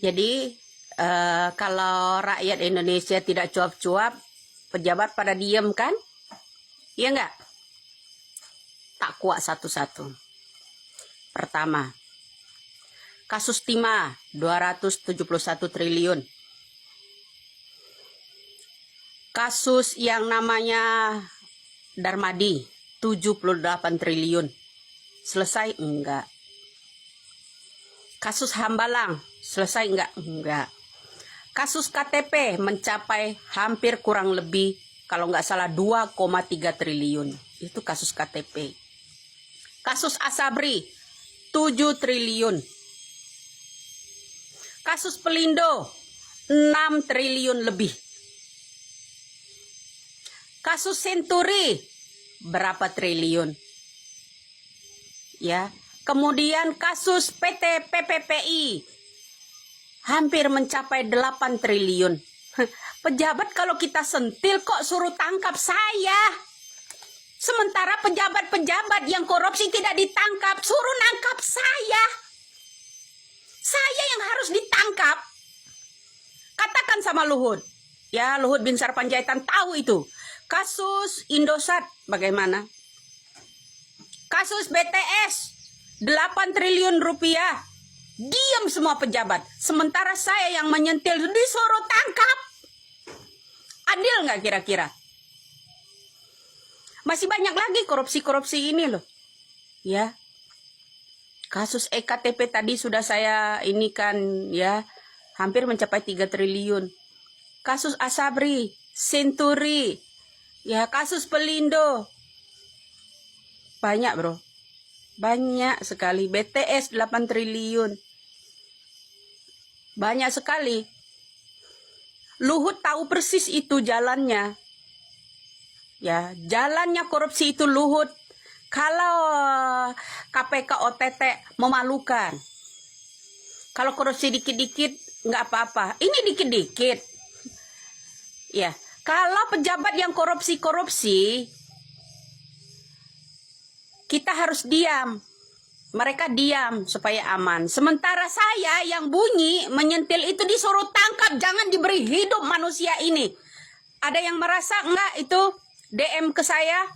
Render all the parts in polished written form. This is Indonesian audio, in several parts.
Jadi kalau rakyat Indonesia tidak cuap-cuap, pejabat pada diem kan? Iya nggak? Tak kuat satu-satu. Pertama, kasus timah 271 triliun. Kasus yang namanya Darmadi 78 triliun. Selesai enggak? Kasus Hambalang selesai enggak? Enggak. Kasus KTP mencapai hampir kurang lebih kalau nggak salah 2,3 triliun. Itu kasus KTP. Kasus Asabri 7 triliun. Kasus Pelindo 6 triliun lebih. Kasus Senturi berapa triliun? Ya. Kemudian kasus PT PPPI hampir mencapai 8 triliun. Pejabat kalau kita sentil kok suruh tangkap saya. Sementara pejabat-pejabat yang korupsi tidak ditangkap, suruh nangkap saya. Saya yang harus ditangkap. Katakan sama Luhut. Ya, Luhut Binsar Panjaitan tahu itu. Kasus Indosat bagaimana? Kasus BTS 8 triliun rupiah. Diam semua pejabat. Sementara saya yang menyentil disuruh tangkap. Adil nggak kira-kira? Masih banyak lagi korupsi-korupsi ini loh. Ya. Kasus EKTP tadi sudah saya ini kan ya. Hampir mencapai 3 triliun. Kasus Asabri, Senturi, ya kasus Pelindo. Banyak bro. Banyak sekali. BTS 8 triliun. Banyak sekali. Luhut tahu persis itu jalannya. Ya, jalannya korupsi itu Luhut. Kalau KPK OTT memalukan. Kalau korupsi dikit-dikit nggak apa-apa. Ini dikit-dikit. Ya, kalau pejabat yang korupsi-korupsi, kita harus diam. Mereka diam supaya aman. Sementara saya yang bunyi menyentil itu disuruh tangkap. Jangan diberi hidup manusia ini. Ada yang merasa enggak itu DM ke saya?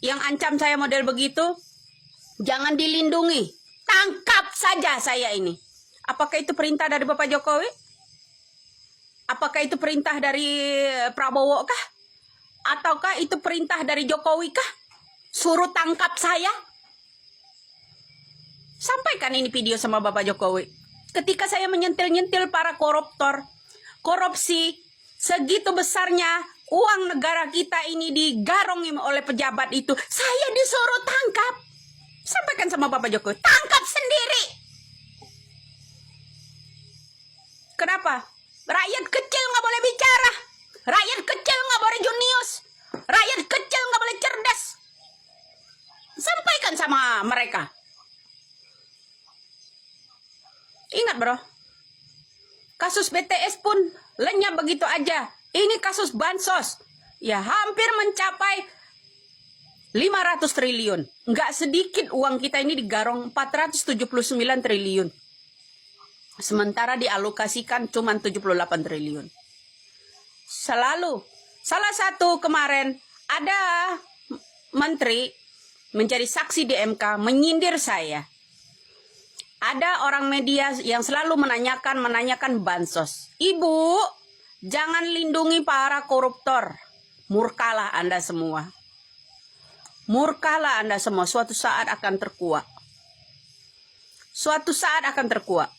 Yang ancam saya model begitu? Jangan dilindungi. Tangkap saja saya ini. Apakah itu perintah dari Bapak Jokowi? Apakah itu perintah dari Prabowo kah? Ataukah itu perintah dari Jokowi kah? Suruh tangkap saya? Sampaikan ini video sama Bapak Jokowi. Ketika saya menyentil-nyentil para koruptor, korupsi, segitu besarnya uang negara kita ini digarungi oleh pejabat itu, saya disuruh tangkap. Sampaikan sama Bapak Jokowi, tangkap sendiri. Kenapa? Rakyat kecil nggak boleh bicara. Rakyat kecil nggak boleh jenius. Rakyat kecil nggak boleh cerdas. Sampaikan sama mereka. Ingat bro, kasus BTS pun lenyap begitu aja. Ini kasus bansos, ya hampir mencapai 500 triliun. Nggak sedikit uang kita ini digarong 479 triliun. Sementara dialokasikan cuma 78 triliun. Selalu, salah satu kemarin ada menteri menjadi saksi di MK menyindir saya. Ada orang media yang selalu menanyakan bansos. Ibu, jangan lindungi para koruptor. Murkalah Anda semua. Murkalah Anda semua. Suatu saat akan terkuak. Suatu saat akan terkuak.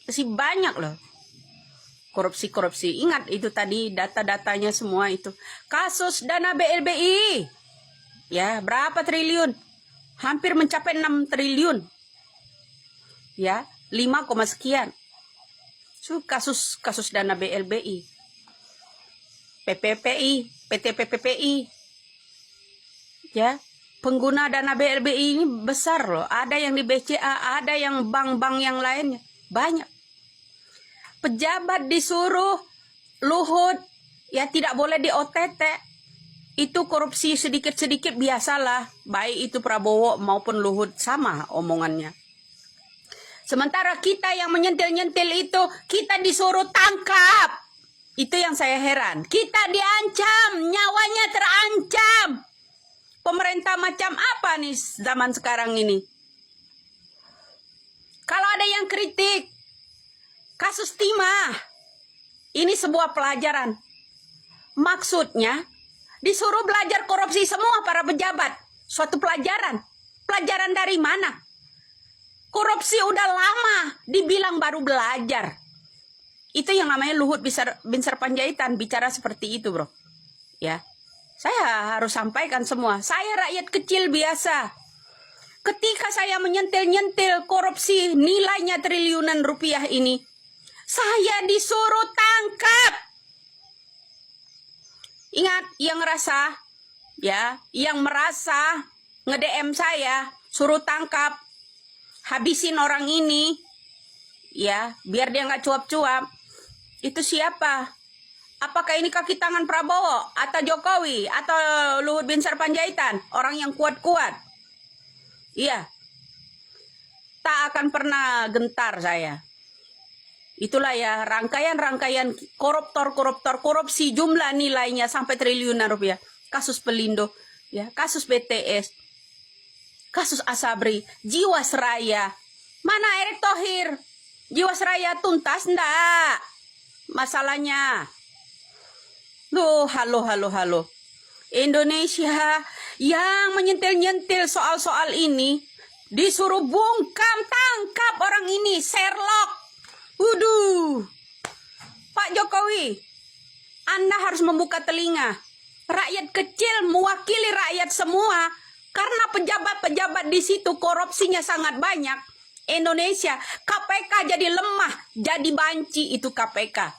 Masih banyak loh. Korupsi-korupsi. Ingat itu tadi data-datanya semua itu. Kasus dana BLBI. Ya, berapa triliun? Hampir mencapai 6 triliun. Ya, 5, sekian. So, kasus dana BLBI. PPPI, PT PPPI. Ya, pengguna dana BLBI ini besar loh. Ada yang di BCA, ada yang bank-bank yang lainnya. Banyak. Pejabat disuruh Luhut, ya tidak boleh di OTT. Itu korupsi sedikit-sedikit biasalah. Baik itu Prabowo maupun Luhut sama omongannya. Sementara kita yang menyentil-nyentil itu, kita disuruh tangkap. Itu yang saya heran. Kita diancam, nyawanya terancam. Pemerintah macam apa nih zaman sekarang ini? Kalau ada yang kritik, kasus timah, ini sebuah pelajaran. Maksudnya, disuruh belajar korupsi semua para pejabat. Suatu pelajaran. Pelajaran dari mana? Korupsi udah lama, dibilang baru belajar. Itu yang namanya Luhut bin Sarpanjaitan bicara seperti itu, bro. Ya, saya harus sampaikan semua. Saya rakyat kecil biasa. Ketika saya menyentil-nyentil korupsi nilainya triliunan rupiah ini, saya disuruh tangkap. Ingat, yang ngerasa, ya, yang merasa nge-DM saya, suruh tangkap, habisin orang ini, ya, biar dia nggak cuap-cuap. Itu siapa? Apakah ini kaki tangan Prabowo atau Jokowi atau Luhut bin Sarpanjaitan, orang yang kuat-kuat? Iya, tak akan pernah gentar saya. Itulah ya rangkaian-rangkaian koruptor korupsi jumlah nilainya sampai triliunan rupiah. Kasus Pelindo, ya, kasus BTS, kasus Asabri, Jiwasraya. Mana Erick Thohir? Jiwasraya tuntas ndak masalahnya? Loh, halo. Indonesia yang menyentil-nyentil soal-soal ini disuruh bungkam, tangkap orang ini, Sherlock. Pak Jokowi, Anda harus membuka telinga. Rakyat kecil mewakili rakyat semua. Karena pejabat-pejabat di situ korupsinya sangat banyak. Indonesia, KPK jadi lemah, jadi banci itu KPK.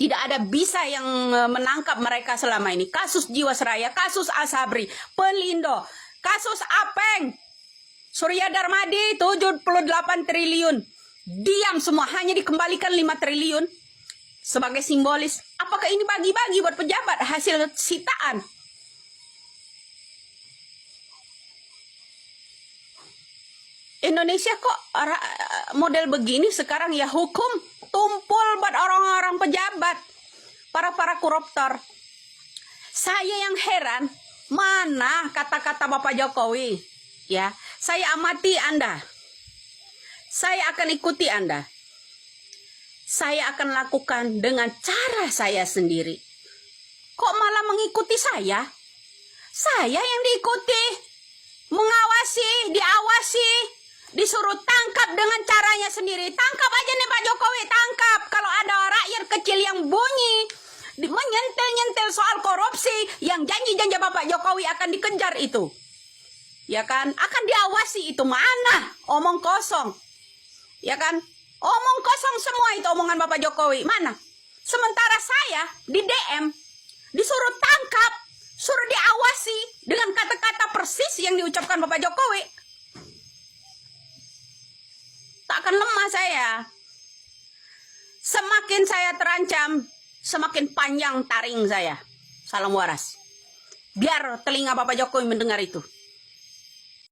Tidak ada bisa yang menangkap mereka selama ini. Kasus Jiwasraya, kasus Asabri, Pelindo, kasus Apeng, Surya Darmadi 78 triliun. Diam semua, hanya dikembalikan 5 triliun. Sebagai simbolis, apakah ini bagi-bagi buat pejabat hasil sitaan? Indonesia kok model begini sekarang ya, hukum tumpul buat orang-orang pejabat, para koruptor. Saya yang heran, mana kata-kata Bapak Jokowi? Ya, saya amati Anda. Saya akan ikuti Anda. Saya akan lakukan dengan cara saya sendiri. Kok malah mengikuti saya? Saya yang diikuti, mengawasi, diawasi, disuruh tangkap dengan caranya sendiri. Tangkap aja nih Pak Jokowi, tangkap. Kalau ada rakyat kecil yang bunyi, menyentil-nyentil soal korupsi, yang janji-janji Bapak Jokowi akan dikejar itu. Ya kan? Akan diawasi itu. Mana? Omong kosong. Ya kan? Omong kosong semua itu omongan Bapak Jokowi. Mana? Sementara saya di DM, disuruh tangkap, suruh diawasi dengan kata-kata persis yang diucapkan Bapak Jokowi. Tak akan lemah saya. Semakin saya terancam, semakin panjang taring saya. Salam waras. Biar telinga Bapak Jokowi mendengar itu.